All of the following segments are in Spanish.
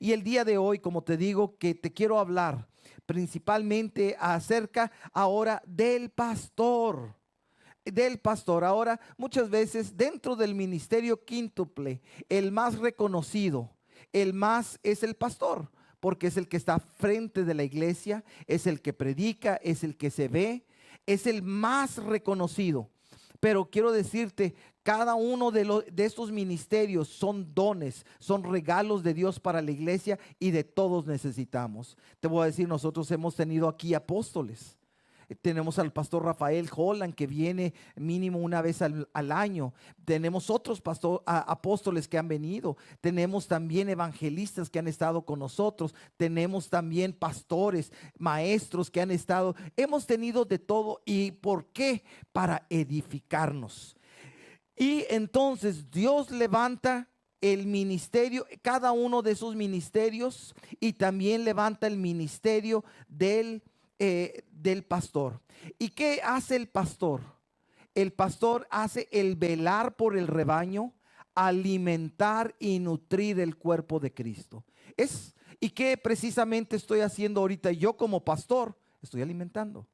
Y el día de hoy, como te digo, que te quiero hablar principalmente acerca ahora del pastor. Del pastor. Ahora, muchas veces dentro del ministerio quíntuple, el más reconocido, el más es el pastor, porque es el que está frente de la iglesia, es el que predica, es el que se ve, es el más reconocido. Pero quiero decirte, cada uno de estos ministerios son dones, son regalos de Dios para la iglesia y de todos necesitamos. Te voy a decir, nosotros hemos tenido aquí apóstoles. Tenemos al pastor Rafael Holland, que viene mínimo una vez al año. Tenemos otros apóstoles que han venido. Tenemos también evangelistas que han estado con nosotros. Tenemos también pastores, maestros que han estado. Hemos tenido de todo. ¿Y por qué? Para edificarnos. Y entonces Dios levanta el ministerio, cada uno de esos ministerios, y también levanta el ministerio del pastor. ¿Y qué hace el pastor? El pastor hace el velar por el rebaño, alimentar y nutrir el cuerpo de Cristo. ¿Y qué precisamente estoy haciendo ahorita? Yo como pastor estoy alimentando,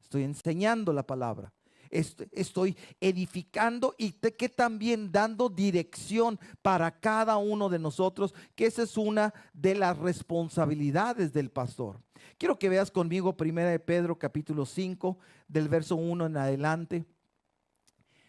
estoy enseñando la palabra. Estoy edificando y que también dando dirección para cada uno de nosotros, que esa es una de las responsabilidades del pastor. Quiero que veas conmigo 1 Pedro capítulo 5 del verso 1 en adelante.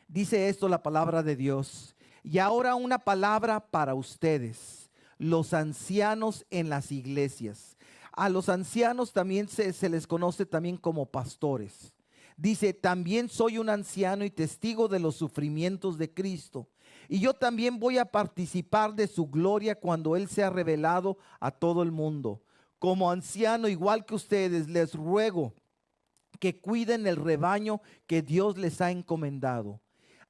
Dice esto la palabra de Dios: y ahora una palabra para ustedes, los ancianos en las iglesias. A los ancianos también se les conoce también como pastores. Dice: también soy un anciano y testigo de los sufrimientos de Cristo, y yo también voy a participar de su gloria cuando Él sea revelado a todo el mundo. Como anciano, igual que ustedes, les ruego que cuiden el rebaño que Dios les ha encomendado.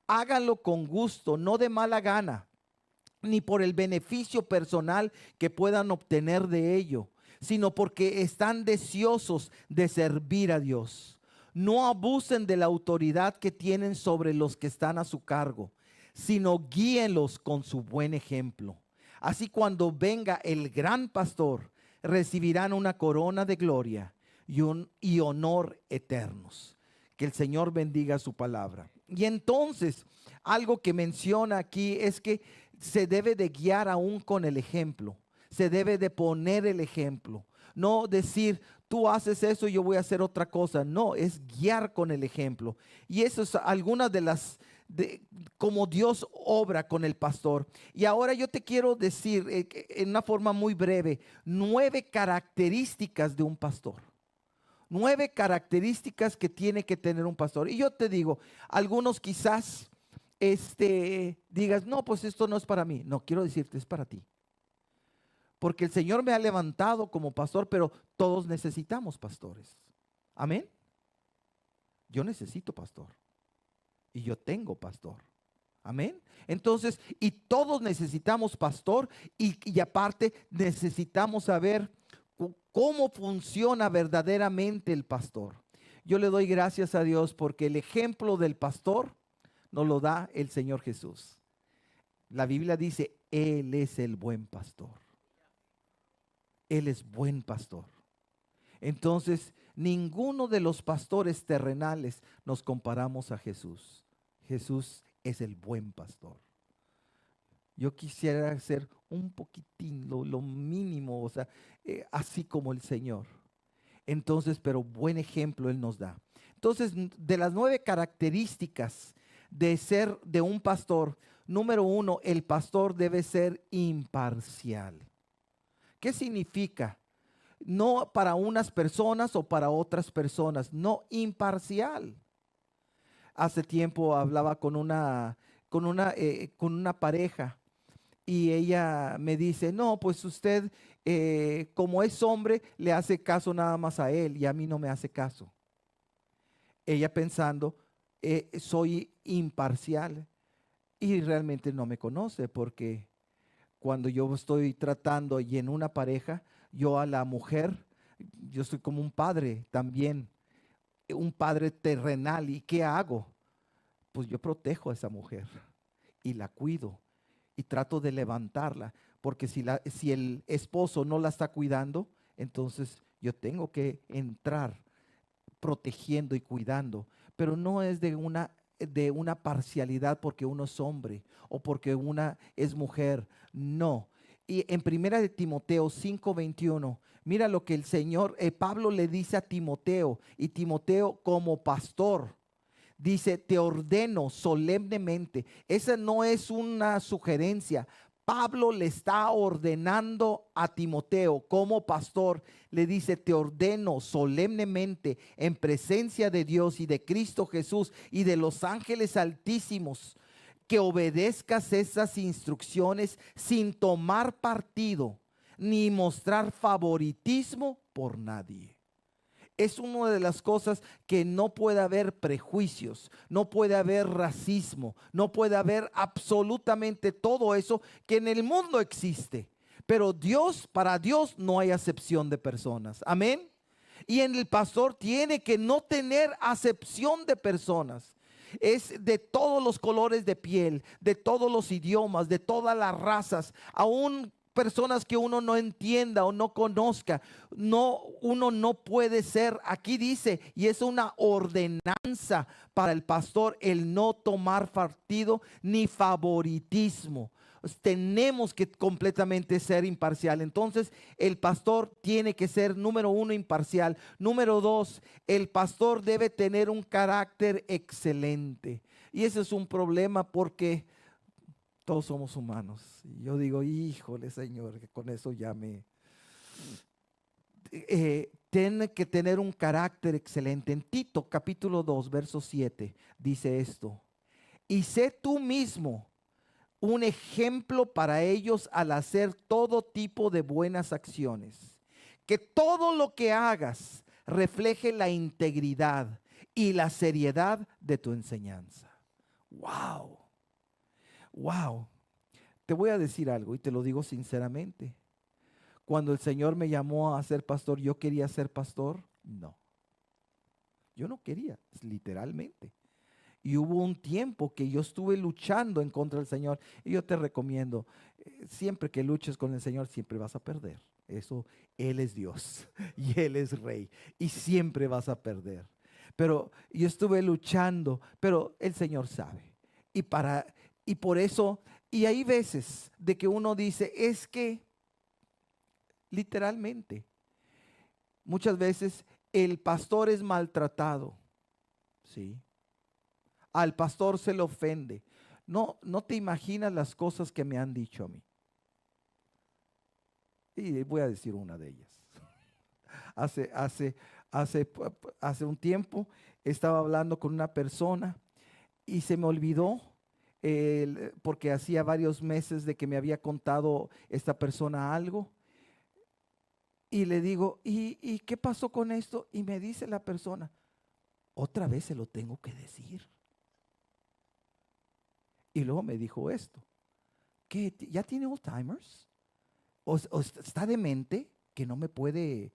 Háganlo con gusto, no de mala gana, ni por el beneficio personal que puedan obtener de ello, sino porque están deseosos de servir a Dios. No abusen de la autoridad que tienen sobre los que están a su cargo, sino guíenlos con su buen ejemplo. Así, cuando venga el gran pastor, recibirán una corona de gloria y honor eternos. Que el Señor bendiga su palabra. Y entonces, algo que menciona aquí es que se debe de guiar aún con el ejemplo. Se debe de poner el ejemplo. No decir, tú haces eso y yo voy a hacer otra cosa. No, es guiar con el ejemplo. Y eso es algunas de las, como Dios obra con el pastor. Y ahora yo te quiero decir en una forma muy breve, 9 características de un pastor. 9 características que tiene que tener un pastor. Y yo te digo, algunos quizás digas, no, pues esto no es para mí. No, quiero decirte, es para ti. Porque el Señor me ha levantado como pastor, pero todos necesitamos pastores. Amén. Yo necesito pastor. Y yo tengo pastor. Amén. Entonces, y todos necesitamos pastor, y aparte necesitamos saber cómo funciona verdaderamente el pastor. Yo le doy gracias a Dios porque el ejemplo del pastor nos lo da el Señor Jesús. La Biblia dice, Él es el buen pastor. Él es buen pastor. Entonces, ninguno de los pastores terrenales nos comparamos a Jesús. Jesús es el buen pastor. Yo quisiera ser un poquitín, lo mínimo, o sea, así como el Señor. Entonces, pero buen ejemplo Él nos da. Entonces, de las 9 características de ser de un pastor, número 1, el pastor debe ser imparcial. ¿Qué significa? No para unas personas o para otras personas, no, imparcial. Hace tiempo hablaba con una pareja. Y ella me dice, no, pues usted como es hombre le hace caso nada más a él y a mí no me hace caso. Ella pensando, soy imparcial, y realmente no me conoce, porque cuando yo estoy tratando y en una pareja, yo a la mujer, yo soy como un padre también, un padre terrenal. ¿Y qué hago? Pues yo protejo a esa mujer y la cuido y trato de levantarla, porque si el esposo no la está cuidando, entonces yo tengo que entrar protegiendo y cuidando, pero no es de una parcialidad porque uno es hombre o porque una es mujer, no. Y en primera de Timoteo 5:21, mira lo que el Señor, Pablo le dice a Timoteo, y Timoteo como pastor, dice, te ordeno solemnemente. Esa no es una sugerencia. Pablo le está ordenando a Timoteo como pastor, le dice, te ordeno solemnemente en presencia de Dios y de Cristo Jesús y de los ángeles altísimos, que obedezcas esas instrucciones sin tomar partido ni mostrar favoritismo por nadie. Es una de las cosas que no puede haber prejuicios, no puede haber racismo, no puede haber absolutamente todo eso que en el mundo existe. Pero para Dios no hay acepción de personas. Amén. Y en el pastor tiene que no tener acepción de personas. Es de todos los colores de piel, de todos los idiomas, de todas las razas, aún personas que uno no entienda o no conozca. No, uno no puede ser, aquí dice, y es una ordenanza para el pastor el no tomar partido ni favoritismo. Tenemos que completamente ser imparcial. Entonces el pastor tiene que ser, número uno, imparcial. Número dos, el pastor debe tener un carácter excelente. Y ese es un problema porque todos somos humanos. Y yo digo, híjole, Señor, que con eso ya tiene que tener un carácter excelente. En Tito capítulo 2, verso 7 dice esto: y sé tú mismo un ejemplo para ellos al hacer todo tipo de buenas acciones. Que todo lo que hagas refleje la integridad y la seriedad de tu enseñanza. Wow. Wow. Te voy a decir algo y te lo digo sinceramente. Cuando el Señor me llamó a ser pastor, ¿yo quería ser pastor? No. Yo no quería, literalmente. Y hubo un tiempo que yo estuve luchando en contra del Señor. Y yo te recomiendo, siempre que luches con el Señor, siempre vas a perder. Eso, Él es Dios y Él es Rey. Y siempre vas a perder. Pero yo estuve luchando, pero el Señor sabe. Y por eso, y hay veces de que uno dice, es que, literalmente, muchas veces el pastor es maltratado, ¿sí? Al pastor se le ofende. No, no te imaginas las cosas que me han dicho a mí. Y voy a decir una de ellas. Hace un tiempo estaba hablando con una persona y se me olvidó, porque hacía varios meses de que me había contado esta persona algo. Y le digo, ¿y qué pasó con esto? Y me dice la persona, otra vez se lo tengo que decir. Y luego me dijo esto, ¿qué? ¿Ya tiene Alzheimer's? ¿O está demente que no me puede?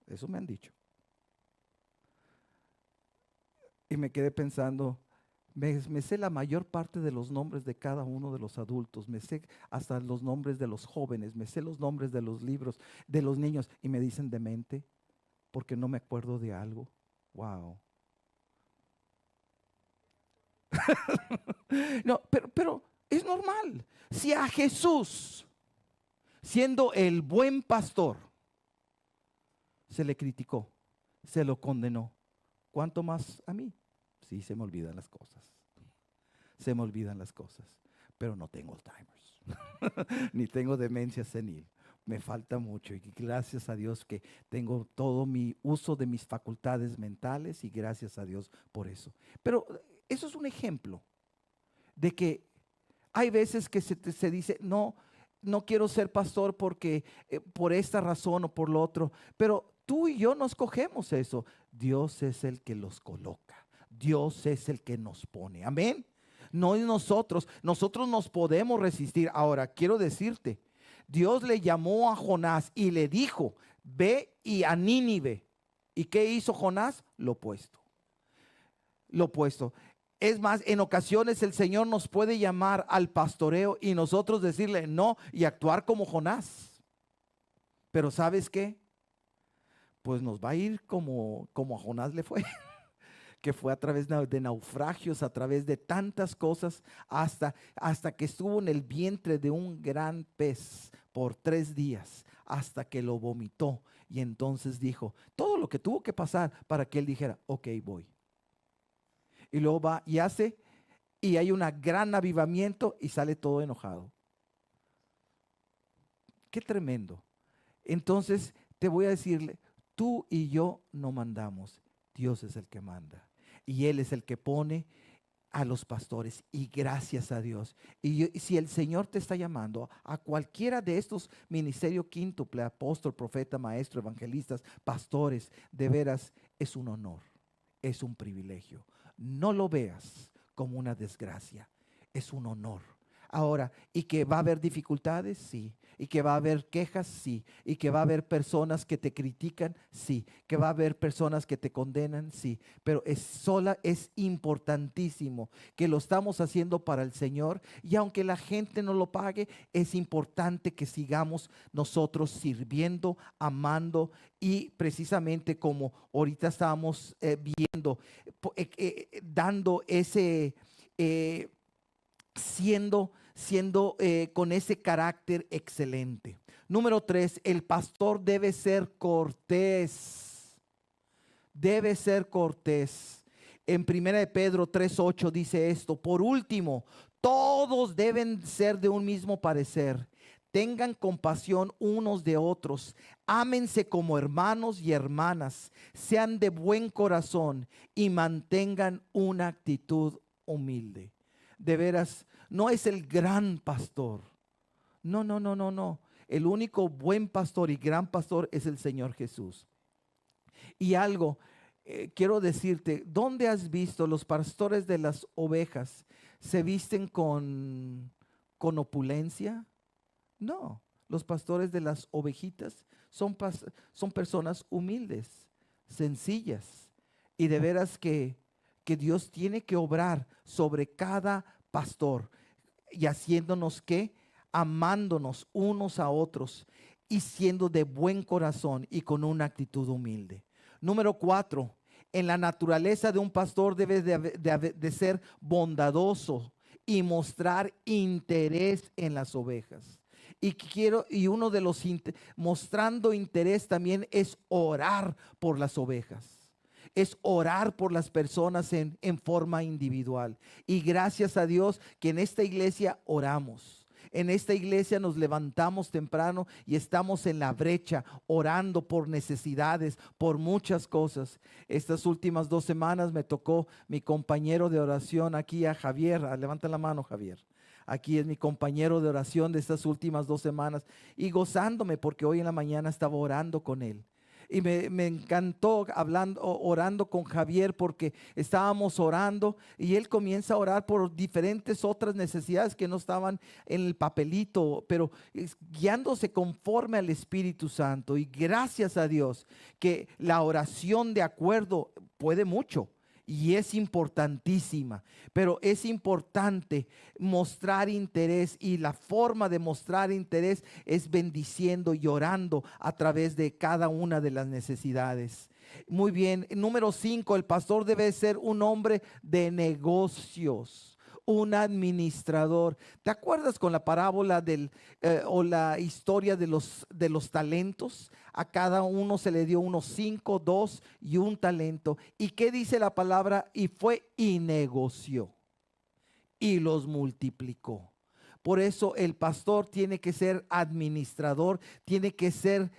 Eso me han dicho. Y me quedé pensando, me sé la mayor parte de los nombres de cada uno de los adultos, me sé hasta los nombres de los jóvenes, me sé los nombres de los libros, de los niños, y me dicen demente porque no me acuerdo de algo. Wow. No, pero es normal. Si a Jesús, siendo el buen pastor, se le criticó, se lo condenó, ¿cuánto más a mí? Sí, se me olvidan las cosas. Se me olvidan las cosas. Pero no tengo Alzheimer's, ni tengo demencia senil. Me falta mucho y gracias a Dios que tengo todo mi uso de mis facultades mentales y gracias a Dios por eso. Pero eso es un ejemplo de que hay veces que se dice, no, no quiero ser pastor porque por esta razón o por lo otro, pero tú y yo no escogemos eso. Dios es el que los coloca. Dios es el que nos pone. Amén. No es nosotros. Nosotros nos podemos resistir. Ahora, quiero decirte, Dios le llamó a Jonás y le dijo, ve y a Nínive. ¿Y qué hizo Jonás? Lo opuesto. Lo opuesto. Es más, en ocasiones el Señor nos puede llamar al pastoreo y nosotros decirle no y actuar como Jonás. Pero ¿sabes qué? Pues nos va a ir como a Jonás le fue, que fue a través de naufragios, a través de tantas cosas, hasta que estuvo en el vientre de un gran pez por 3 días, hasta que lo vomitó. Y entonces dijo, todo lo que tuvo que pasar para que él dijera, ok, voy. Y luego va y hace, y hay un gran avivamiento y sale todo enojado. Qué tremendo. Entonces te voy a decirle, tú y yo no mandamos, Dios es el que manda. Y Él es el que pone a los pastores, y gracias a Dios. Y si el Señor te está llamando a cualquiera de estos ministerios quíntuple, apóstol, profeta, maestro, evangelistas, pastores, de veras es un honor, es un privilegio. No lo veas como una desgracia, es un honor. Ahora, ¿y que va a haber dificultades? Sí. ¿Y que va a haber quejas? Sí. ¿Y que va a haber personas que te critican? Sí. ¿Que va a haber personas que te condenan? Sí. Pero es importantísimo que lo estamos haciendo para el Señor, y aunque la gente no lo pague, es importante que sigamos nosotros sirviendo, amando, y precisamente como ahorita estábamos viendo, dando ese, siendo con ese carácter excelente. Número 3, el pastor debe ser cortés. Debe ser cortés. En 1 de Pedro 3:8 dice esto: por último, todos deben ser de un mismo parecer. Tengan compasión unos de otros, ámense como hermanos y hermanas, sean de buen corazón y mantengan una actitud humilde. De veras, no es el gran pastor. No, no, no, no, no. El único buen pastor y gran pastor es el Señor Jesús. Y algo, quiero decirte, ¿dónde has visto los pastores de las ovejas se visten con opulencia? No, los pastores de las ovejitas son personas humildes, sencillas. Y de veras que Dios tiene que obrar sobre cada pastor, y haciéndonos que amándonos unos a otros y siendo de buen corazón y con una actitud humilde. Número 4, en la naturaleza de un pastor debe de ser bondadoso y mostrar interés en las ovejas. Y uno de los mostrando interés también es orar por las ovejas. Es orar por las personas en forma individual. Y gracias a Dios que en esta iglesia oramos. En esta iglesia nos levantamos temprano y estamos en la brecha orando por necesidades, por muchas cosas. Estas últimas 2 semanas me tocó mi compañero de oración aquí, a Javier. Levanta la mano, Javier. Aquí es mi compañero de oración de estas últimas 2 semanas, y gozándome porque hoy en la mañana estaba orando con él. Y me encantó orando con Javier, porque estábamos orando y él comienza a orar por diferentes otras necesidades que no estaban en el papelito, pero guiándose conforme al Espíritu Santo. Y gracias a Dios que la oración de acuerdo puede mucho. Y es importantísima, pero es importante mostrar interés, y la forma de mostrar interés es bendiciendo y orando a través de cada una de las necesidades. Muy bien, número 5, el pastor debe ser un hombre de negocios, un administrador. ¿Te acuerdas con la parábola o la historia de los talentos? A cada uno se le dio unos 5, 2 y 1 talento. ¿Y qué dice la palabra? Y fue y negoció y los multiplicó. Por eso el pastor tiene que ser administrador, tiene que ser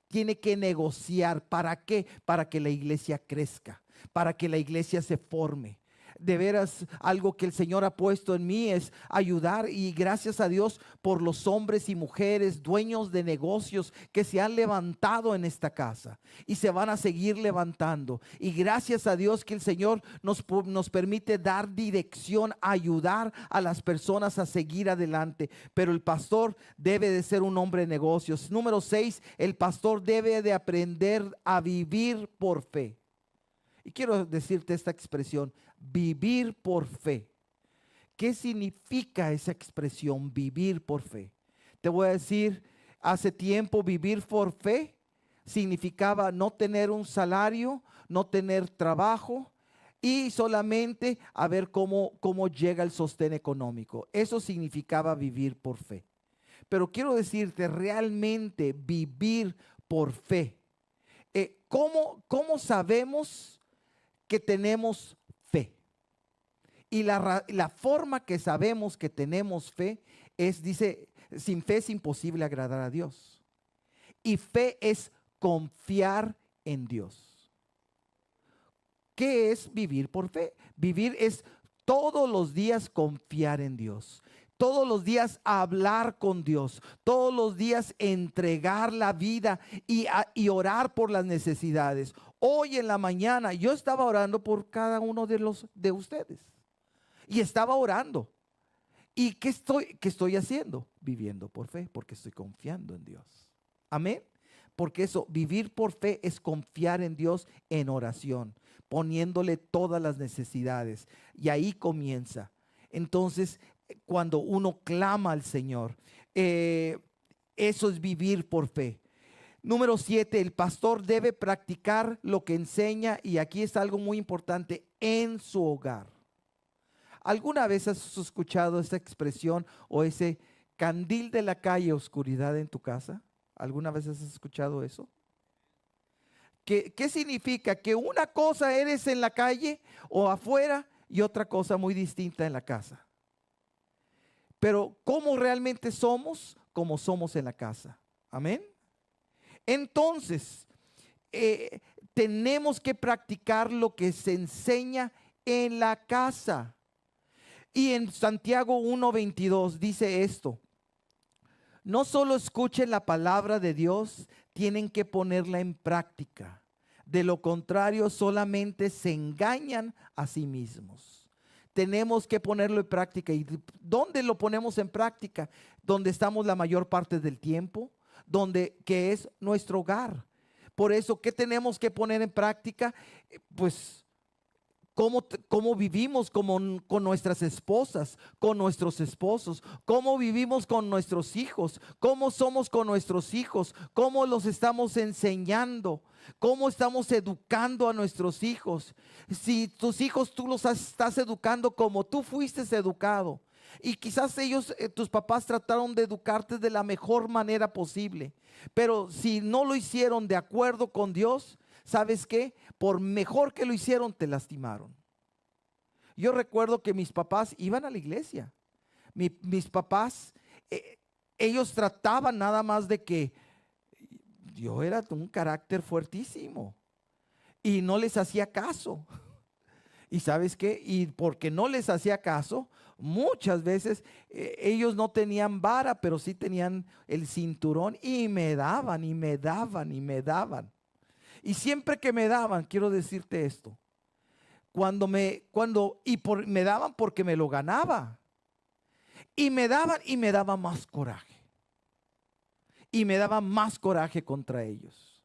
tiene que negociar. ¿Para qué? Para que la iglesia crezca, para que la iglesia se forme. De veras, algo que el Señor ha puesto en mí es ayudar, y gracias a Dios por los hombres y mujeres dueños de negocios que se han levantado en esta casa y se van a seguir levantando. Y gracias a Dios que el Señor nos permite dar dirección, ayudar a las personas a seguir adelante. Pero el pastor debe de ser un hombre de negocios. Número 6, el pastor debe de aprender a vivir por fe. Y quiero decirte esta expresión, vivir por fe. ¿Qué significa esa expresión, vivir por fe? Te voy a decir, hace tiempo vivir por fe significaba no tener un salario, no tener trabajo y solamente a ver cómo llega el sostén económico. Eso significaba vivir por fe. Pero quiero decirte, realmente vivir por fe. ¿Cómo sabemos que tenemos fe? Y la forma que sabemos que tenemos fe es, dice, sin fe es imposible agradar a Dios. Y fe es confiar en Dios. ¿Qué es vivir por fe? Vivir es todos los días confiar en Dios. Todos los días hablar con Dios, todos los días entregar la vida y orar por las necesidades. Hoy en la mañana yo estaba orando por cada uno de ustedes y estaba orando. ¿Y qué estoy haciendo? Viviendo por fe, porque estoy confiando en Dios. Amén. Porque eso, vivir por fe es confiar en Dios en oración, poniéndole todas las necesidades. Y ahí comienza. Entonces, cuando uno clama al Señor, eso es vivir por fe. Número 7, el pastor debe practicar lo que enseña, y aquí está algo muy importante, en su hogar. ¿Alguna vez has escuchado esa expresión o ese candil de la calle, oscuridad en tu casa? ¿Alguna vez has escuchado eso? ¿Qué significa? Que una cosa eres en la calle o afuera y otra cosa muy distinta en la casa. Pero ¿cómo realmente somos? Como somos en la casa. Amén. Entonces, tenemos que practicar lo que se enseña en la casa. Y en Santiago 1:22 dice esto: no solo escuchen la palabra de Dios, tienen que ponerla en práctica. De lo contrario, solamente se engañan a sí mismos. Tenemos que ponerlo en práctica. ¿Y dónde lo ponemos en práctica? Donde estamos la mayor parte del tiempo, que es nuestro hogar. Por eso, ¿qué tenemos que poner en práctica? Pues cómo vivimos con nuestras esposas, con nuestros esposos, cómo vivimos con nuestros hijos, cómo somos con nuestros hijos, cómo los estamos enseñando, cómo estamos educando a nuestros hijos. Si tus hijos tú los estás educando como tú fuiste educado, y quizás tus papás trataron de educarte de la mejor manera posible, pero si no lo hicieron de acuerdo con Dios, ¿sabes qué? Por mejor que lo hicieron, te lastimaron. Yo recuerdo que mis papás iban a la iglesia. Mis papás, ellos trataban nada más de que yo era un carácter fuertísimo y no les hacía caso. ¿Y sabes qué? Y porque no les hacía caso, muchas veces ellos no tenían vara, pero sí tenían el cinturón y me daban y me daban y me daban. Y siempre que me daban, quiero decirte esto, me daban porque me lo ganaba. Y me daban más coraje. Y me daban más coraje contra ellos.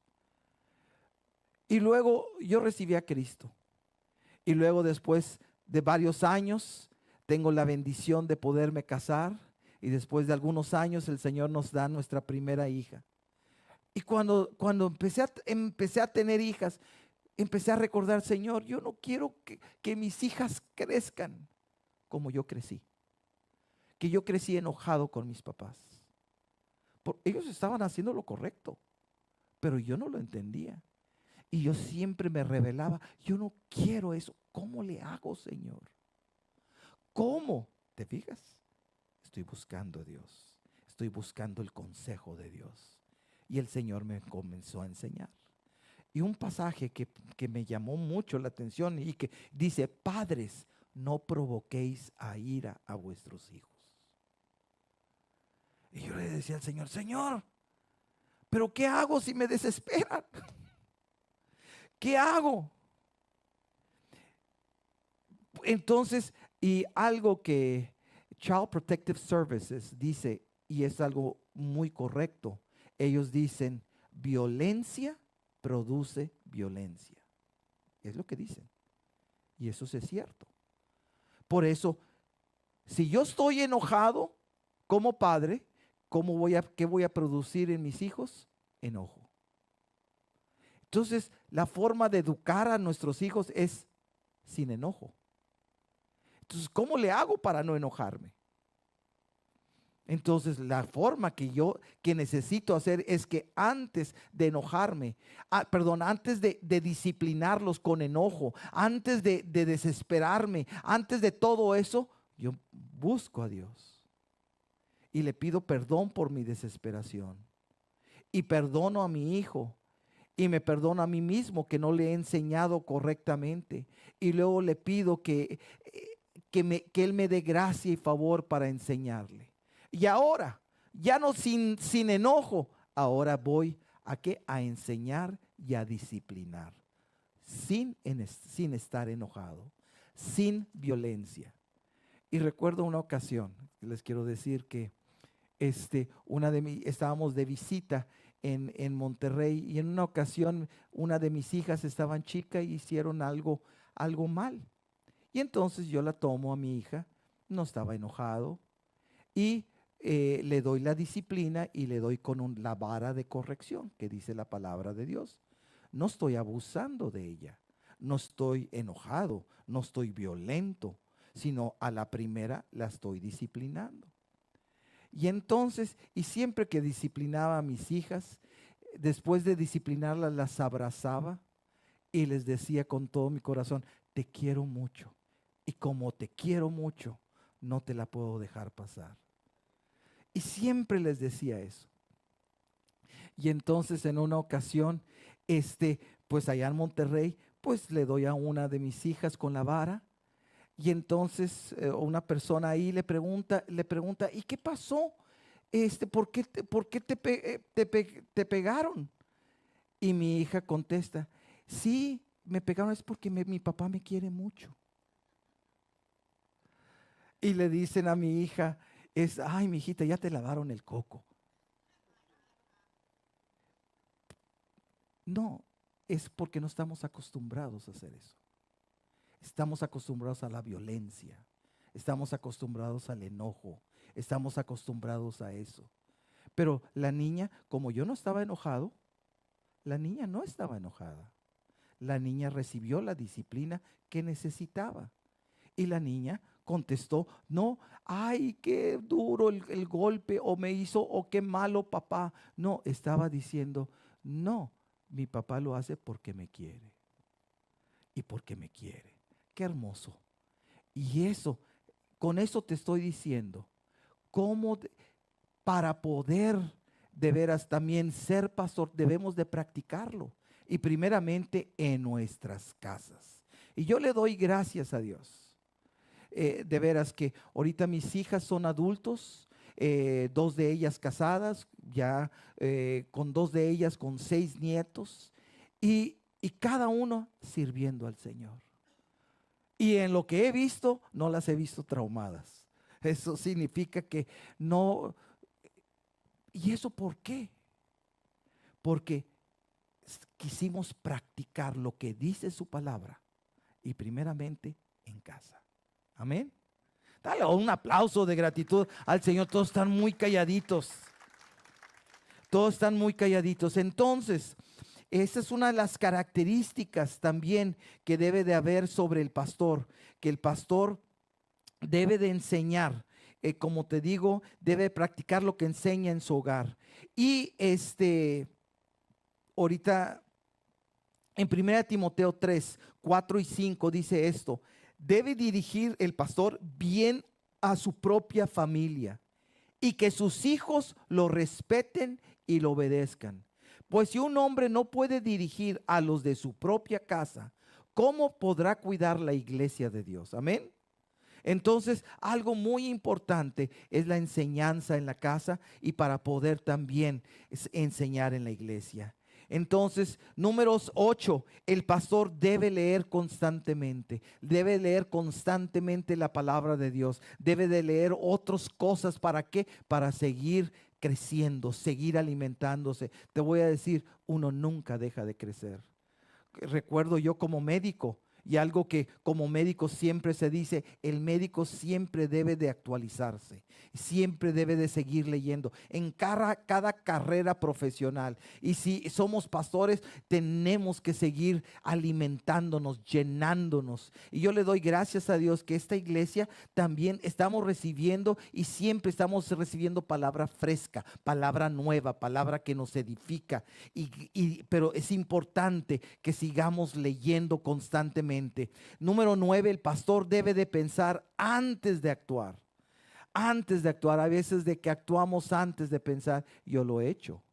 Y luego yo recibí a Cristo. Y luego después de varios años, tengo la bendición de poderme casar. Y después de algunos años, el Señor nos da nuestra primera hija. Y cuando empecé a tener hijas, empecé a recordar: Señor, yo no quiero que mis hijas crezcan como yo crecí. Que yo crecí enojado con mis papás. Ellos estaban haciendo lo correcto, pero yo no lo entendía. Y yo siempre me rebelaba: yo no quiero eso. ¿Cómo le hago, Señor? ¿Cómo? ¿Te fijas? Estoy buscando a Dios. Estoy buscando el consejo de Dios. Y el Señor me comenzó a enseñar. Y un pasaje que me llamó mucho la atención y que dice: padres, no provoquéis a ira a vuestros hijos. Y yo le decía al Señor: Señor, ¿pero qué hago si me desesperan? ¿Qué hago? Entonces, y algo que Child Protective Services dice, y es algo muy correcto, ellos dicen: violencia produce violencia. Es lo que dicen. Y eso sí es cierto. Por eso, si yo estoy enojado como padre, ¿qué voy a producir en mis hijos? Enojo. Entonces, la forma de educar a nuestros hijos es sin enojo. Entonces, ¿cómo le hago para no enojarme? Entonces, la forma que necesito hacer es que antes de enojarme, antes de disciplinarlos con enojo, antes de desesperarme, antes de todo eso, yo busco a Dios y le pido perdón por mi desesperación. Y perdono a mi hijo. Y me perdono a mí mismo que no le he enseñado correctamente. Y luego le pido que Él me dé gracia y favor para enseñarle. Y ahora, ya no sin enojo, ahora voy a enseñar y a disciplinar. Sin estar enojado, sin violencia. Y recuerdo una ocasión, les quiero decir que estábamos de visita en Monterrey, y en una ocasión una de mis hijas estaban chicas y hicieron algo mal. Y entonces yo la tomo a mi hija, no estaba enojado, y le doy la disciplina y le doy con la vara de corrección que dice la palabra de Dios. No estoy abusando de ella, no estoy enojado, no estoy violento, sino a la primera la estoy disciplinando. Y entonces, y siempre que disciplinaba a mis hijas, después de disciplinarlas, las abrazaba y les decía con todo mi corazón: te quiero mucho. Y como te quiero mucho, no te la puedo dejar pasar. Y siempre les decía eso. Y entonces en una ocasión, pues allá en Monterrey, pues le doy a una de mis hijas con la vara. Y entonces una persona ahí le pregunta, ¿y qué pasó? ¿Por qué te pegaron? Y mi hija contesta: sí, me pegaron es porque mi papá me quiere mucho. Y le dicen a mi hija, ay, mi hijita, ya te lavaron el coco. No, es porque no estamos acostumbrados a hacer eso. Estamos acostumbrados a la violencia, estamos acostumbrados al enojo, estamos acostumbrados a eso. Pero la niña, como yo no estaba enojado, la niña no estaba enojada. La niña recibió la disciplina que necesitaba. Y la niña contestó: no, ay, qué duro el golpe, o me hizo, o qué malo papá. No, estaba diciendo: no, mi papá lo hace porque me quiere. Y porque me quiere. Qué hermoso. Y eso, con eso te estoy diciendo, para poder de veras también ser pastor, debemos de practicarlo. Y primeramente en nuestras casas. Y yo le doy gracias a Dios. De veras que ahorita mis hijas son adultos, 2 de ellas casadas, ya con 2 de ellas con 6 nietos, y cada uno sirviendo al Señor. Y en lo que he visto, no las he visto traumadas. Eso significa que no. ¿Y eso por qué? Porque quisimos practicar lo que dice su palabra, y primeramente en casa. Amén. Dale un aplauso de gratitud al Señor. Todos están muy calladitos. Todos están muy calladitos. Entonces, esa es una de las características también que debe de haber sobre el pastor, que el pastor debe de enseñar, como te digo, debe practicar lo que enseña en su hogar. Y ahorita en 1 Timoteo 3, 4 y 5 dice esto: debe dirigir el pastor bien a su propia familia y que sus hijos lo respeten y lo obedezcan. Pues si un hombre no puede dirigir a los de su propia casa, ¿cómo podrá cuidar la iglesia de Dios? Amén. Entonces, algo muy importante es la enseñanza en la casa y para poder también enseñar en la iglesia. Entonces, números 8, el pastor debe leer constantemente la palabra de Dios, debe de leer otras cosas. ¿Para qué? Para seguir creciendo, seguir alimentándose. Te voy a decir, uno nunca deja de crecer. Recuerdo yo como médico, y algo que como médico siempre se dice, el médico siempre debe de actualizarse, siempre debe de seguir leyendo en cada carrera profesional. Y si somos pastores, tenemos que seguir alimentándonos, llenándonos. Y yo le doy gracias a Dios que esta iglesia también estamos recibiendo, y siempre estamos recibiendo palabra fresca, palabra nueva, palabra que nos edifica. Pero es importante que sigamos leyendo constantemente. Número 9, el pastor debe de pensar antes de actuar. Antes de actuar, a veces de que actuamos antes de pensar. Yo lo he hecho,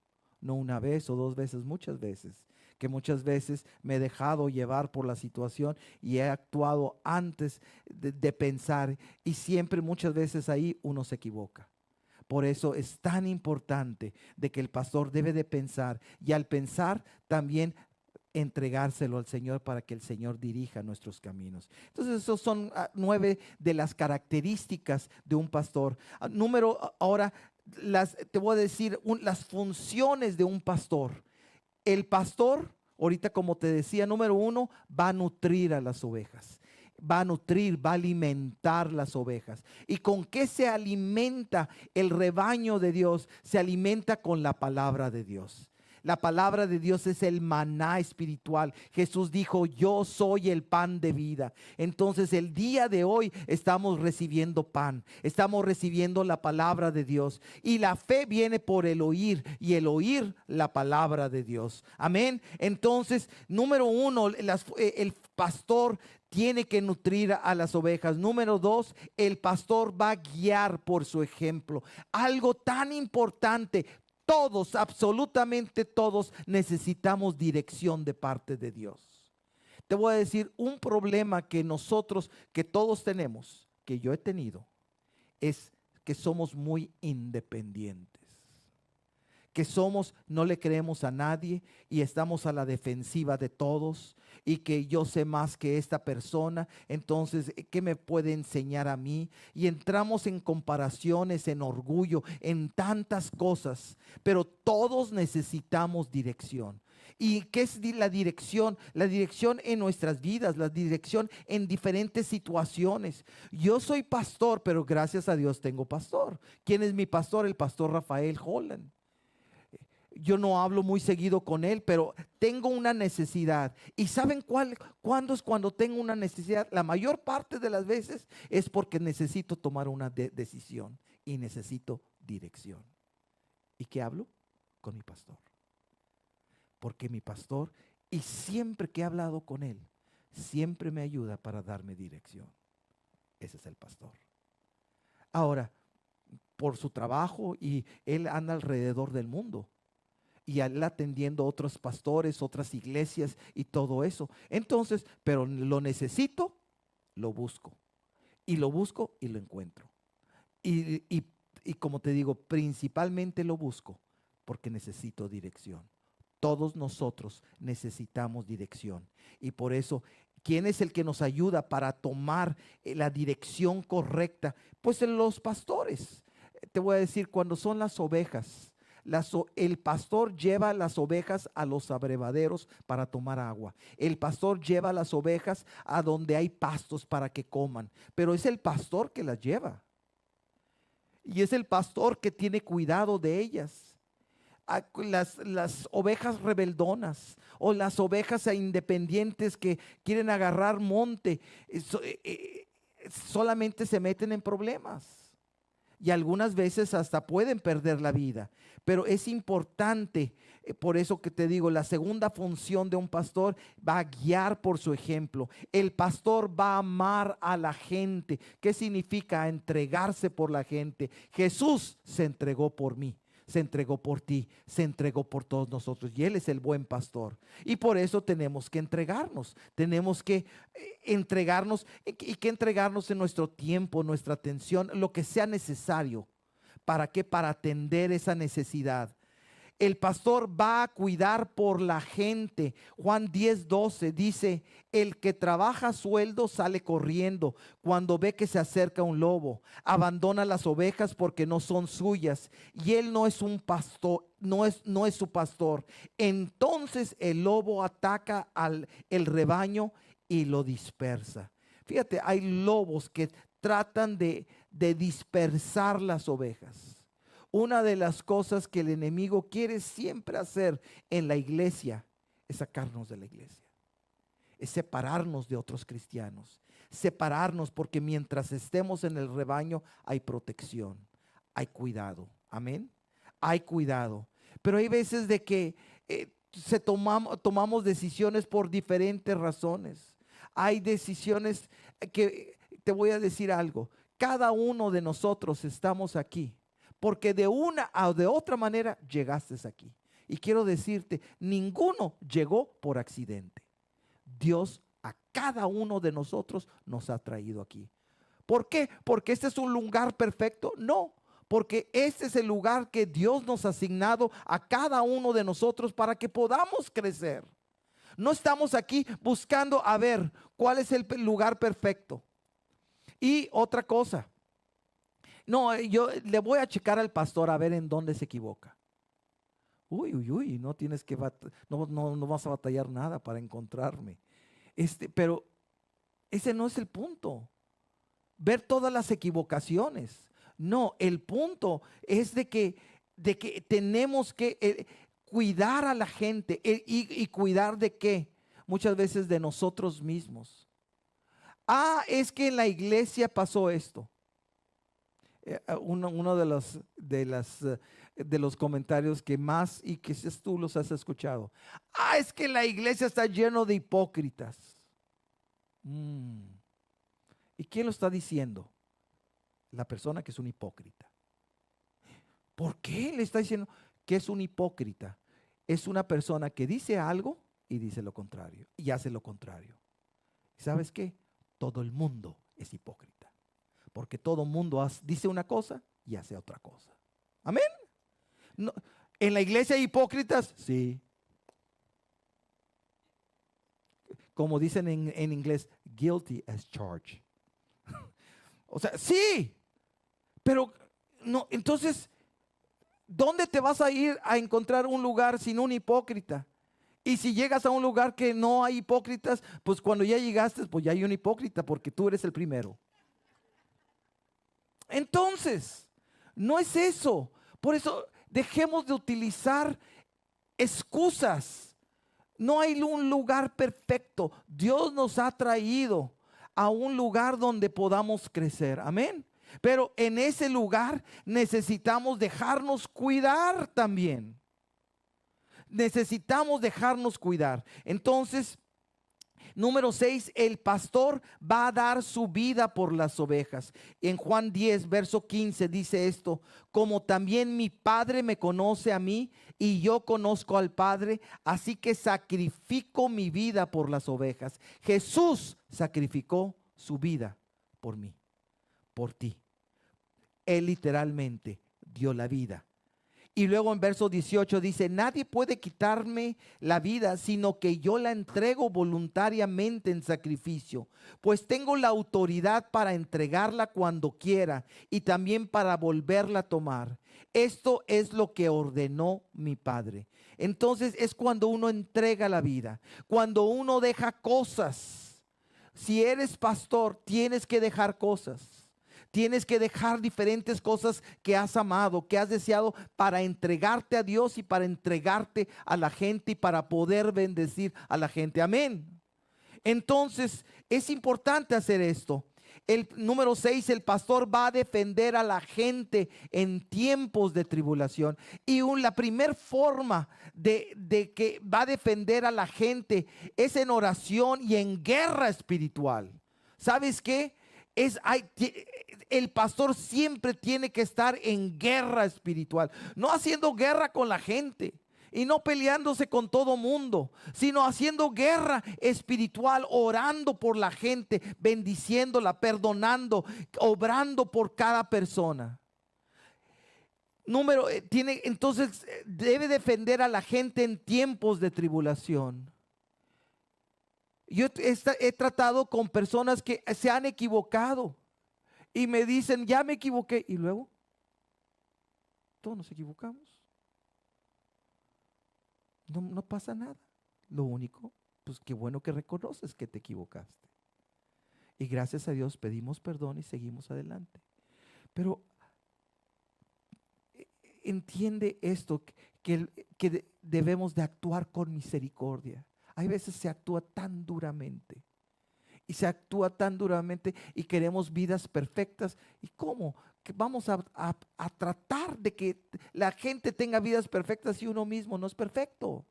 no una vez o dos veces, muchas veces. Que muchas veces me he dejado llevar por la situación y he actuado antes de pensar, y siempre muchas veces ahí uno se equivoca. Por eso es tan importante de que el pastor debe de pensar, y al pensar también entregárselo al Señor para que el Señor dirija nuestros caminos. Entonces, esos son 9 de las características de un pastor. Ahora, te voy a decir las funciones de un pastor. El pastor, ahorita como te decía, número 1, va a nutrir a las ovejas. Va a nutrir, va a alimentar las ovejas. ¿Y con qué se alimenta el rebaño de Dios? Se alimenta con la palabra de Dios. La palabra de Dios es el maná espiritual. Jesús dijo, yo soy el pan de vida. Entonces el día de hoy estamos recibiendo pan, estamos recibiendo la palabra de Dios. Y la fe viene por el oír, y el oír la palabra de Dios. Amén. Entonces, número 1, el pastor tiene que nutrir a las ovejas. Número 2, el pastor va a guiar por su ejemplo. Algo tan importante. Todos, absolutamente todos, necesitamos dirección de parte de Dios. Te voy a decir un problema que todos tenemos, que yo he tenido, es que somos muy independientes. Que no le creemos a nadie y estamos a la defensiva de todos, y que yo sé más que esta persona, entonces, ¿qué me puede enseñar a mí? Y entramos en comparaciones, en orgullo, en tantas cosas, pero todos necesitamos dirección. ¿Y qué es la dirección? La dirección en nuestras vidas, la dirección en diferentes situaciones. Yo soy pastor, pero gracias a Dios tengo pastor. ¿Quién es mi pastor? El pastor Rafael Holland. Yo no hablo muy seguido con él, pero tengo una necesidad. ¿Y saben cuándo es cuando tengo una necesidad? La mayor parte de las veces es porque necesito tomar una decisión y necesito dirección. ¿Y qué hablo? Con mi pastor. Porque mi pastor, y siempre que he hablado con él, siempre me ayuda para darme dirección. Ese es el pastor. Ahora, por su trabajo, y él anda alrededor del mundo, y él atendiendo a otros pastores, otras iglesias y todo eso. Entonces, pero lo necesito, lo busco. Y lo busco y lo encuentro. Y como te digo, principalmente lo busco porque necesito dirección. Todos nosotros necesitamos dirección. Y por eso, ¿quién es el que nos ayuda para tomar la dirección correcta? Pues los pastores. Te voy a decir, cuando son las ovejas, el pastor lleva las ovejas a los abrevaderos para tomar agua. El pastor lleva las ovejas a donde hay pastos para que coman. Pero es el pastor que las lleva. Y es el pastor que tiene cuidado de ellas. Las ovejas rebeldonas o las ovejas independientes que quieren agarrar monte, solamente se meten en problemas. Y algunas veces hasta pueden perder la vida. Pero es importante, por eso que te digo, la segunda función de un pastor va a guiar por su ejemplo. El pastor va a amar a la gente. ¿Qué significa entregarse por la gente? Jesús se entregó por mí, se entregó por ti, se entregó por todos nosotros, y Él es el buen pastor. Y por eso tenemos que entregarnos y que entregarnos en nuestro tiempo, nuestra atención, lo que sea necesario. ¿Para qué? Para atender esa necesidad. El pastor va a cuidar por la gente. Juan 10:12 dice: el que trabaja a sueldo sale corriendo cuando ve que se acerca un lobo. Abandona las ovejas porque no son suyas. Y él no es un pastor, no es su pastor. Entonces el lobo ataca el rebaño y lo dispersa. Fíjate, hay lobos que tratan de dispersar las ovejas. Una de las cosas que el enemigo quiere siempre hacer en la iglesia es sacarnos de la iglesia, es separarnos de otros cristianos, separarnos, porque mientras estemos en el rebaño hay protección, hay cuidado, amén, hay cuidado. Pero hay veces de que tomamos decisiones por diferentes razones. Hay decisiones que, te voy a decir algo, cada uno de nosotros estamos aquí porque de una o de otra manera llegaste aquí. Y quiero decirte, ninguno llegó por accidente. Dios a cada uno de nosotros nos ha traído aquí. ¿Por qué? ¿Porque este es un lugar perfecto? No, porque este es el lugar que Dios nos ha asignado a cada uno de nosotros para que podamos crecer. No estamos aquí buscando a ver cuál es el lugar perfecto. Y otra cosa, no, yo le voy a checar al pastor a ver en dónde se equivoca. Uy, no tienes que no vas a batallar nada para encontrarme. Pero ese no es el punto. Ver todas las equivocaciones. No, el punto es de que tenemos que cuidar a la gente y cuidar de qué? Muchas veces de nosotros mismos. Es que en la iglesia pasó esto. Uno de los comentarios que más y que si tú los has escuchado. Es que la iglesia está lleno de hipócritas. ¿Y quién lo está diciendo? La persona que es un hipócrita. ¿Por qué le está diciendo que es un hipócrita? Es una persona que dice algo y dice lo contrario y hace lo contrario. ¿Sabes qué? Todo el mundo es hipócrita. Porque todo el mundo dice una cosa y hace otra cosa. Amén. No, ¿en la iglesia hay hipócritas? Sí. Como dicen en inglés, guilty as charged. O sea, sí. Pero no, entonces, ¿dónde te vas a ir a encontrar un lugar sin un hipócrita? Y si llegas a un lugar que no hay hipócritas, pues cuando ya llegaste, pues ya hay un hipócrita porque tú eres el primero. Entonces, no es eso. Por eso dejemos de utilizar excusas. No hay un lugar perfecto. Dios nos ha traído a un lugar donde podamos crecer. Amén. Pero en ese lugar necesitamos dejarnos cuidar también. Necesitamos dejarnos cuidar. Entonces, número 6, el pastor va a dar su vida por las ovejas. En Juan 10, verso 15 dice esto: como también mi Padre me conoce a mí y yo conozco al Padre, así que sacrifico mi vida por las ovejas. Jesús sacrificó su vida por mí, por ti. Él literalmente dio la vida. Y luego en verso 18 dice: nadie puede quitarme la vida, sino que yo la entrego voluntariamente en sacrificio, pues tengo la autoridad para entregarla cuando quiera y también para volverla a tomar. Esto es lo que ordenó mi Padre. Entonces es cuando uno entrega la vida, cuando uno deja cosas. Si eres pastor, tienes que dejar cosas. Tienes que dejar diferentes cosas que has amado, que has deseado, para entregarte a Dios y para entregarte a la gente y para poder bendecir a la gente. Amén. Entonces es importante hacer esto. El número 6, el pastor va a defender a la gente en tiempos de tribulación. Y la primera forma de que va a defender a la gente es en oración y en guerra espiritual. ¿Sabes qué? El pastor siempre tiene que estar en guerra espiritual, no haciendo guerra con la gente y no peleándose con todo mundo, sino haciendo guerra espiritual, orando por la gente, bendiciéndola, perdonando, obrando por cada persona. Entonces debe defender a la gente en tiempos de tribulación. Yo he tratado con personas que se han equivocado y me dicen, ya me equivoqué. Y luego, todos nos equivocamos. No pasa nada. Lo único, pues qué bueno que reconoces que te equivocaste. Y gracias a Dios pedimos perdón y seguimos adelante. Pero entiende esto, que debemos de actuar con misericordia. Hay veces se actúa tan duramente. Y se actúa tan duramente y queremos vidas perfectas. ¿Y cómo? Que vamos a tratar de que la gente tenga vidas perfectas si uno mismo no es perfecto.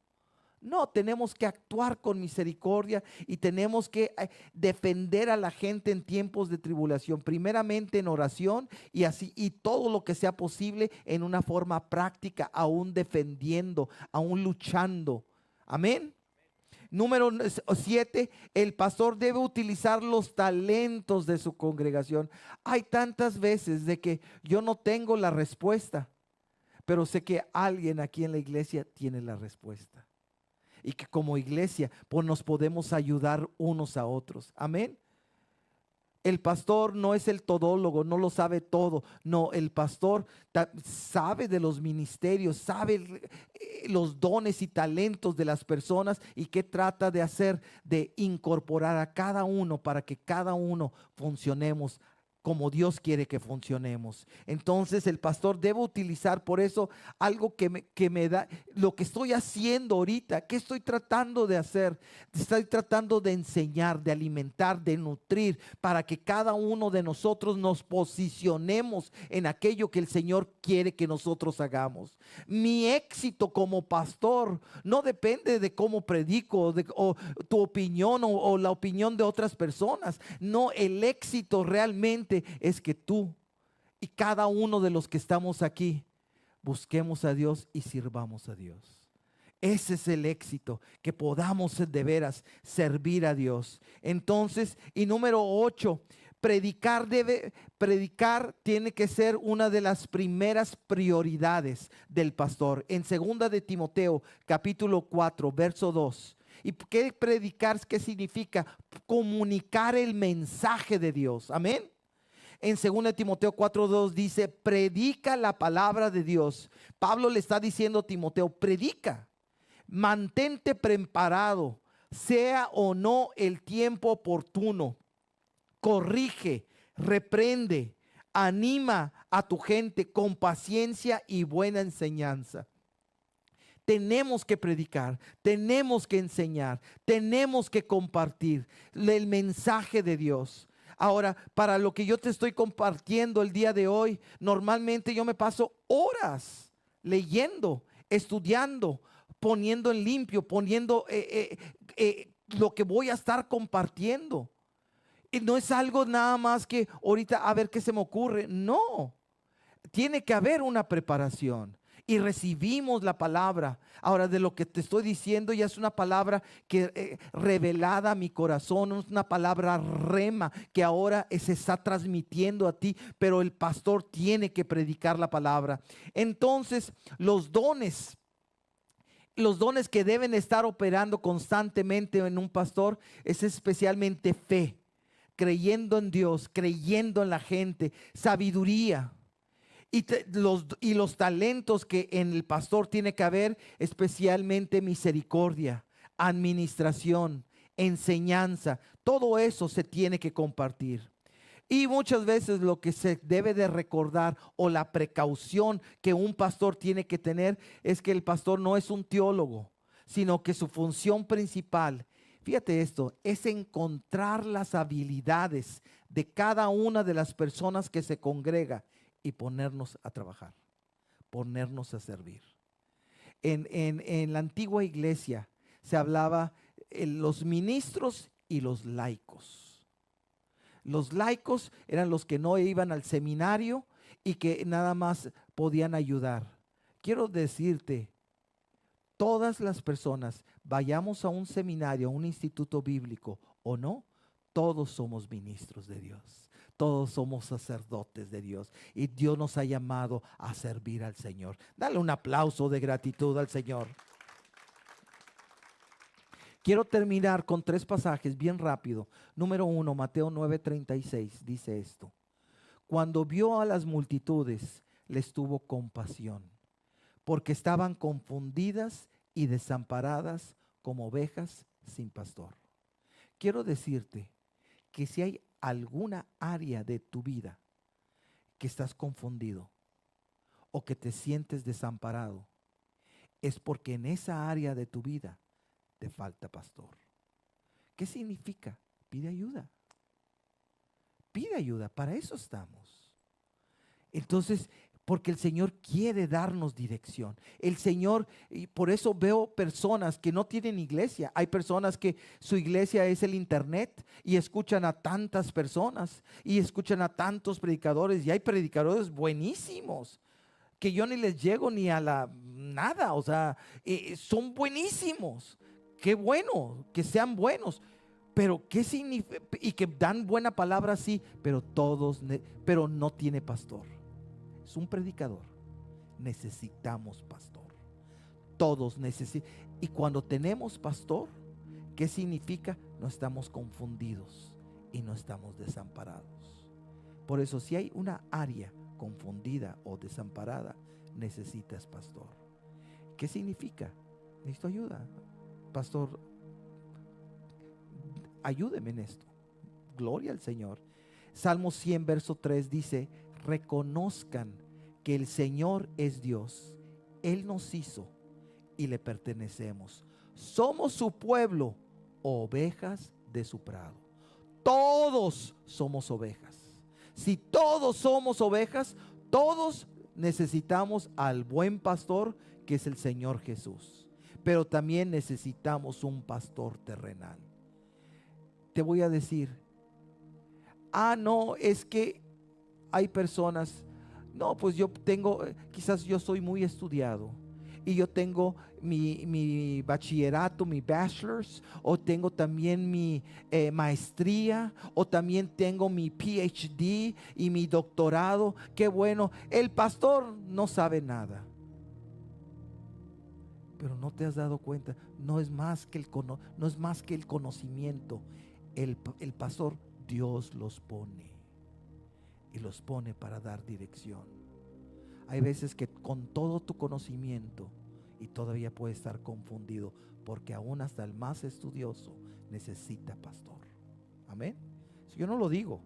No, tenemos que actuar con misericordia y tenemos que defender a la gente en tiempos de tribulación, primeramente en oración y todo lo que sea posible en una forma práctica, aún defendiendo, aún luchando. Amén. Número 7, el pastor debe utilizar los talentos de su congregación. Hay tantas veces de que yo no tengo la respuesta, pero sé que alguien aquí en la iglesia tiene la respuesta. Y que como iglesia pues nos podemos ayudar unos a otros. Amén. El pastor no es el todólogo, no lo sabe todo. No, el pastor sabe de los ministerios, sabe los dones y talentos de las personas y qué trata de hacer, de incorporar a cada uno para que cada uno funcionemos como Dios quiere que funcionemos. Entonces el pastor debe utilizar por eso algo que me da, lo que estoy haciendo ahorita, ¿qué estoy tratando de hacer? Estoy tratando de enseñar, de alimentar, de nutrir, para que cada uno de nosotros nos posicionemos en aquello que el Señor quiere que nosotros hagamos. Mi éxito como pastor no depende de cómo predico o tu opinión o la opinión de otras personas. No, el éxito realmente es que tú y cada uno de los que estamos aquí busquemos a Dios y sirvamos a Dios. Ese es el éxito, que podamos de veras servir a Dios. Entonces, y número 8, predicar tiene que ser una de las primeras prioridades del pastor. En 2 de Timoteo, capítulo 4, verso 2. ¿Y qué predicar? ¿Qué significa? Comunicar el mensaje de Dios. Amén. En 2 Timoteo 4:2 dice, predica la palabra de Dios. Pablo le está diciendo a Timoteo, predica, mantente preparado, sea o no el tiempo oportuno, corrige, reprende, anima a tu gente con paciencia y buena enseñanza. Tenemos que predicar, tenemos que enseñar, tenemos que compartir el mensaje de Dios. Ahora, para lo que yo te estoy compartiendo el día de hoy, normalmente yo me paso horas leyendo, estudiando, poniendo en limpio, poniendo lo que voy a estar compartiendo. Y no es algo nada más que ahorita a ver qué se me ocurre. No, tiene que haber una preparación. Y recibimos la palabra. Ahora, de lo que te estoy diciendo ya es una palabra que revelada a mi corazón, es una palabra rema que ahora se está transmitiendo a ti, pero el pastor tiene que predicar la palabra. Entonces, los dones que deben estar operando constantemente en un pastor es especialmente fe, creyendo en Dios, creyendo en la gente, sabiduría. Y los talentos que en el pastor tiene que haber, especialmente misericordia, administración, enseñanza, todo eso se tiene que compartir. Y muchas veces lo que se debe de recordar o la precaución que un pastor tiene que tener es que el pastor no es un teólogo, sino que su función principal, fíjate esto, es encontrar las habilidades de cada una de las personas que se congrega y ponernos a trabajar, ponernos a servir. En la antigua iglesia se hablaba los ministros y los laicos. Los laicos eran los que no iban al seminario y que nada más podían ayudar. Quiero decirte, todas las personas, vayamos a un seminario, a un instituto bíblico o no, Todos somos ministros de Dios. Todos somos sacerdotes de Dios. Y Dios nos ha llamado a servir al Señor. Dale un aplauso de gratitud al Señor. Quiero terminar con 3 pasajes bien rápido. Número 1, Mateo 9:36 dice esto. Cuando vio a las multitudes, les tuvo compasión, porque estaban confundidas y desamparadas como ovejas sin pastor. Quiero decirte que si hay alguna área de tu vida que estás confundido o que te sientes desamparado, es porque en esa área de tu vida te falta pastor. ¿Qué significa? Pide ayuda. Pide ayuda, para eso estamos. Entonces, porque el Señor quiere darnos dirección. El Señor, y por eso veo personas que no tienen iglesia. Hay personas que su iglesia es el internet y escuchan a tantas personas y escuchan a tantos predicadores, y hay predicadores buenísimos que yo ni les llego ni a la nada, o sea, son buenísimos. Qué bueno que sean buenos, pero ¿qué significa? Y que dan buena palabra, sí, pero pero no tiene pastor. Es un predicador. Necesitamos pastor. Todos necesitan. Y cuando tenemos pastor, ¿qué significa? No estamos confundidos y no estamos desamparados. Por eso, si hay una área confundida o desamparada, necesitas pastor. ¿Qué significa? Necesito ayuda. Pastor, ayúdeme en esto. Gloria al Señor. Salmo 100, verso 3 dice: reconozcan que el Señor es Dios. Él nos hizo y le pertenecemos. Somos su pueblo, ovejas de su prado. Todos somos ovejas. Si todos somos ovejas, todos necesitamos al buen pastor, que es el Señor Jesús. Pero también necesitamos un pastor terrenal. Te voy a decir, no, es que hay personas, no, pues yo tengo, quizás yo soy muy estudiado y yo tengo mi bachillerato, mi bachelor's, o tengo también mi maestría, o también tengo mi PhD y mi doctorado. Qué bueno, el pastor no sabe nada. Pero no te has dado cuenta, no es más que el conocimiento. El pastor, Dios los pone, y los pone para dar dirección. Hay veces que con todo tu conocimiento y todavía puedes estar confundido, porque aún hasta el más estudioso necesita pastor. Amén. Eso yo no lo digo,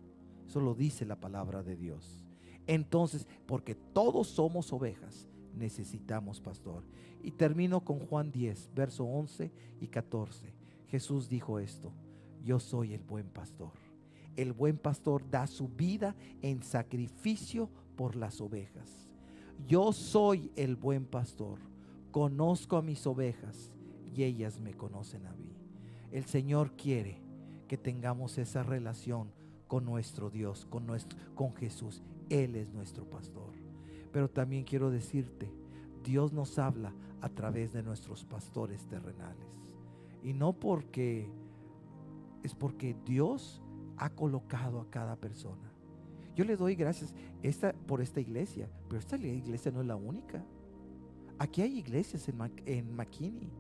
eso lo dice la palabra de Dios. Entonces, porque todos somos ovejas, necesitamos pastor. Y termino con Juan 10, verso 11 y 14. Jesús dijo esto: yo soy el buen pastor. El buen pastor da su vida en sacrificio por las ovejas. Yo soy el buen pastor. Conozco a mis ovejas y ellas me conocen a mí. El Señor quiere que tengamos esa relación con nuestro Dios, con Jesús. Él es nuestro pastor. Pero también quiero decirte, Dios nos habla a través de nuestros pastores terrenales. Y no porque, es porque Dios ha colocado a cada persona. Yo le doy gracias por esta iglesia, pero esta iglesia no es la única. Aquí hay iglesias en McKinney,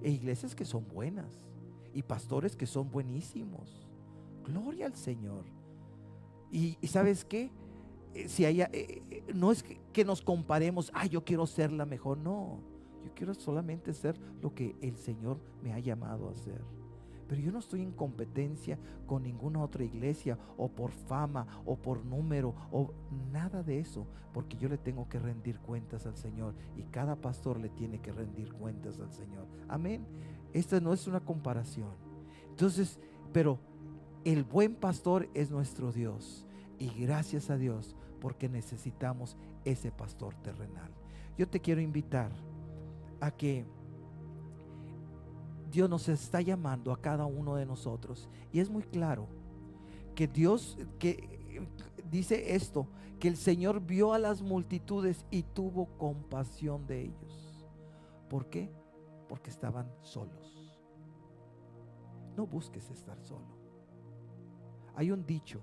iglesias que son buenas y pastores que son buenísimos. Gloria al Señor. Y ¿sabes qué? Si no es que nos comparemos, yo quiero ser la mejor. No, yo quiero solamente ser lo que el Señor me ha llamado a ser. Pero yo no estoy en competencia con ninguna otra iglesia, o por fama, o por número, o nada de eso, porque yo le tengo que rendir cuentas al Señor, y cada pastor le tiene que rendir cuentas al Señor. Amén. Esta no es una comparación. Entonces, pero el buen pastor es nuestro Dios, y gracias a Dios, porque necesitamos ese pastor terrenal. Yo te quiero invitar a que Dios nos está llamando a cada uno de nosotros, y es muy claro que Dios dice esto, que el Señor vio a las multitudes y tuvo compasión de ellos. ¿Por qué? Porque estaban solos. No busques estar solo. Hay un dicho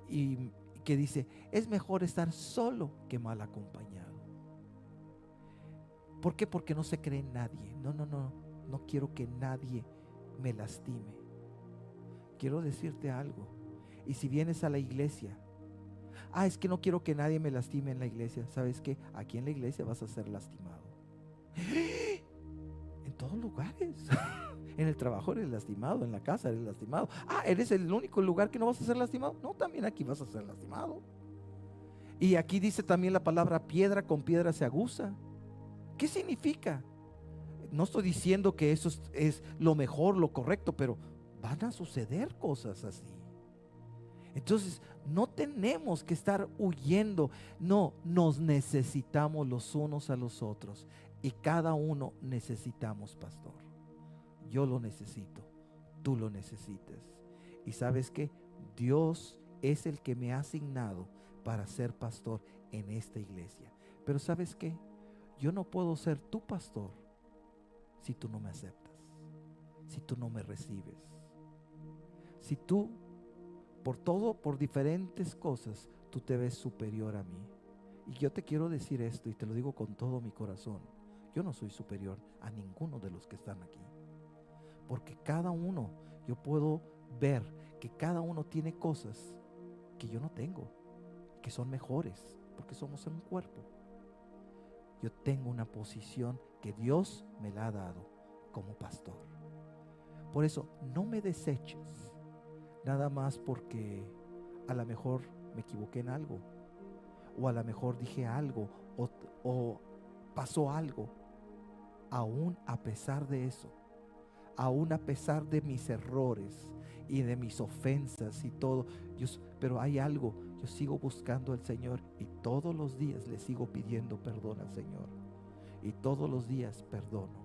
y que dice: es mejor estar solo que mal acompañado. ¿Por qué? Porque no se cree en nadie. No quiero que nadie me lastime. Quiero decirte algo. Y si vienes a la iglesia, es que no quiero que nadie me lastime en la iglesia. ¿Sabes qué? Aquí en la iglesia vas a ser lastimado. En todos lugares. En el trabajo eres lastimado, en la casa eres lastimado. ¿Eres el único lugar que no vas a ser lastimado? No, también aquí vas a ser lastimado. Y aquí dice también la palabra: piedra con piedra se aguza. ¿Qué significa? No estoy diciendo que eso es lo mejor, lo correcto, pero van a suceder cosas así. Entonces no tenemos que estar huyendo. No, nos necesitamos los unos a los otros. Y cada uno necesitamos pastor. Yo lo necesito, tú lo necesitas. Y sabes que Dios es el que me ha asignado para ser pastor en esta iglesia. Pero ¿sabes qué? Yo no puedo ser tu pastor si tú no me aceptas, si tú no me recibes, si tú por diferentes cosas tú te ves superior a mí. Y yo te quiero decir esto, y te lo digo con todo mi corazón: yo no soy superior a ninguno de los que están aquí, porque cada uno, yo puedo ver que cada uno tiene cosas que yo no tengo, que son mejores, porque somos un cuerpo. Yo tengo una posición que Dios me la ha dado como pastor. Por eso no me deseches nada más porque a lo mejor me equivoqué en algo, o a lo mejor dije algo, o pasó algo. Aún a pesar de eso, aún a pesar de mis errores y de mis ofensas y todo, pero hay algo: yo sigo buscando al Señor y todos los días le sigo pidiendo perdón al Señor, y todos los días perdono.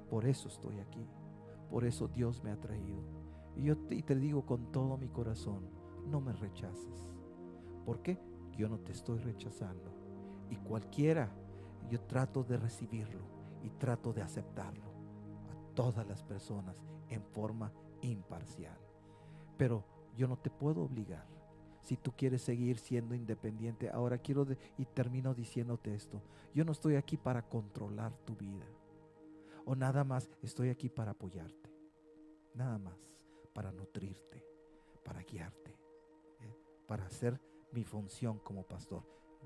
Por eso estoy aquí, por eso Dios me ha traído. Y te digo con todo mi corazón: no me rechaces. ¿Por qué? Yo no te estoy rechazando. Y cualquiera, yo trato de recibirlo y trato de aceptarlo a todas las personas en forma imparcial. Pero yo no te puedo obligar. Si tú quieres seguir siendo independiente, ahora y termino diciéndote esto: yo no estoy aquí para controlar tu vida, o nada más. Estoy aquí para apoyarte, nada más, para nutrirte, para guiarte, para hacer mi función como pastor.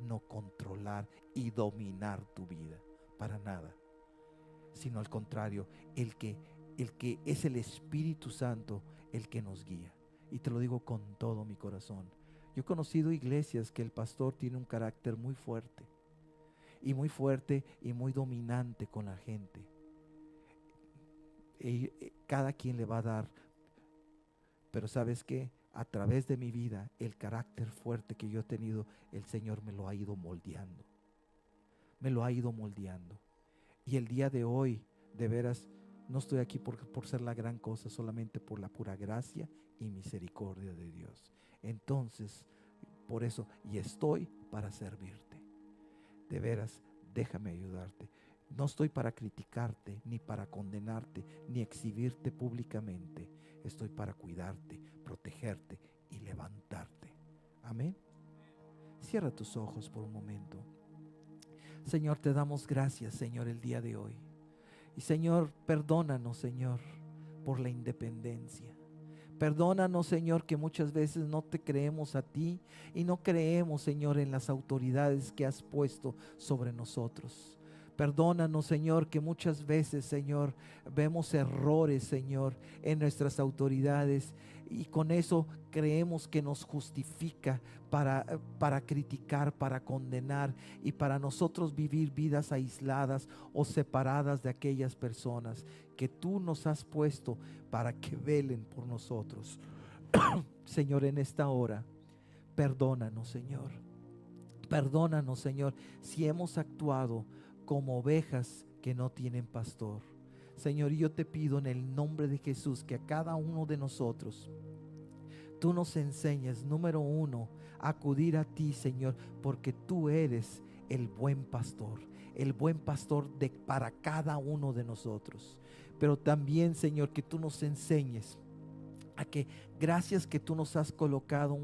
No controlar y dominar tu vida, para nada, sino al contrario, el que es el Espíritu Santo el que nos guía. Y te lo digo con todo mi corazón. Yo he conocido iglesias que el pastor tiene un carácter muy fuerte y muy dominante con la gente. Cada quien le va a dar, pero ¿sabes qué? A través de mi vida, el carácter fuerte que yo he tenido, el Señor me lo ha ido moldeando. Me lo ha ido moldeando. Y el día de hoy, de veras, no estoy aquí por ser la gran cosa, solamente por la pura gracia y misericordia de Dios. Entonces, por eso, y estoy para servirte. De veras, déjame ayudarte. No estoy para criticarte, ni para condenarte, ni exhibirte públicamente. Estoy para cuidarte, protegerte y levantarte. Amén. Cierra tus ojos por un momento. Señor, te damos gracias, Señor, el día de hoy. Y Señor, perdónanos, Señor, por la independencia. Perdónanos, Señor, que muchas veces no te creemos a ti y no creemos, Señor, en las autoridades que has puesto sobre nosotros. Perdónanos, Señor, que muchas veces, Señor, vemos errores, Señor, en nuestras autoridades, y con eso creemos que nos justifica para criticar, para condenar y para nosotros vivir vidas aisladas o separadas de aquellas personas que tú nos has puesto para que velen por nosotros. Señor, en esta hora, perdónanos, Señor. Perdónanos, Señor, si hemos actuado como ovejas que no tienen pastor. Señor, yo te pido en el nombre de Jesús que a cada uno de nosotros tú nos enseñes, número uno, a acudir a ti, Señor, porque tú eres el buen pastor para cada uno de nosotros. Pero también, Señor, que tú nos enseñes a que gracias que tú nos has colocado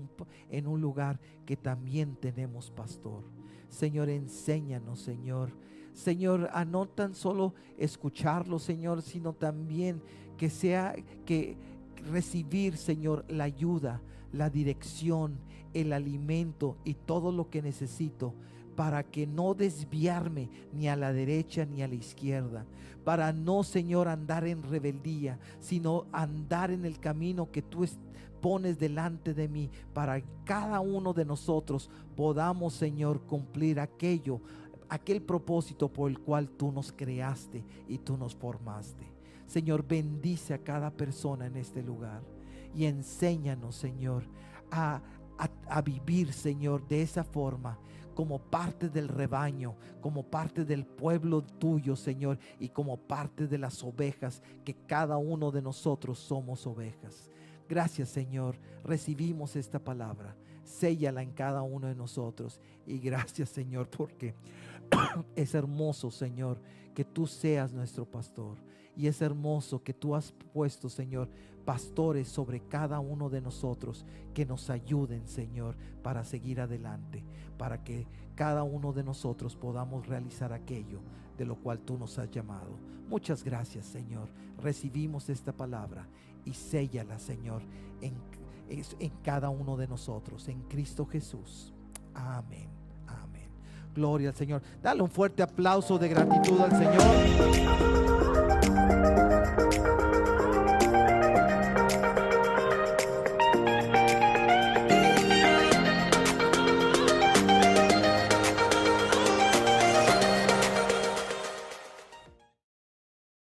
en un lugar que también tenemos pastor. Señor, enséñanos, Señor. Señor, a no tan solo escucharlo, Señor, sino también que sea que recibir, Señor, la ayuda, la dirección, el alimento y todo lo que necesito para que no desviarme ni a la derecha ni a la izquierda, para no, Señor, andar en rebeldía, sino andar en el camino que tú pones delante de mí, para cada uno de nosotros podamos, Señor, cumplir aquel propósito por el cual tú nos creaste y tú nos formaste. Señor, bendice a cada persona en este lugar y enséñanos, Señor, a vivir, Señor, de esa forma, como parte del rebaño, como parte del pueblo tuyo, Señor, y como parte de las ovejas, que cada uno de nosotros somos ovejas. Gracias, Señor, recibimos esta palabra, séllala en cada uno de nosotros, y gracias, Señor, porque es hermoso, Señor, que tú seas nuestro pastor, y es hermoso que tú has puesto, Señor, pastores sobre cada uno de nosotros que nos ayuden, Señor, para seguir adelante, para que cada uno de nosotros podamos realizar aquello de lo cual tú nos has llamado. Muchas gracias, Señor. Recibimos esta palabra y séllala, Señor, en cada uno de nosotros, en Cristo Jesús. Amén. Amén. Gloria al Señor. Dale un fuerte aplauso de gratitud al Señor.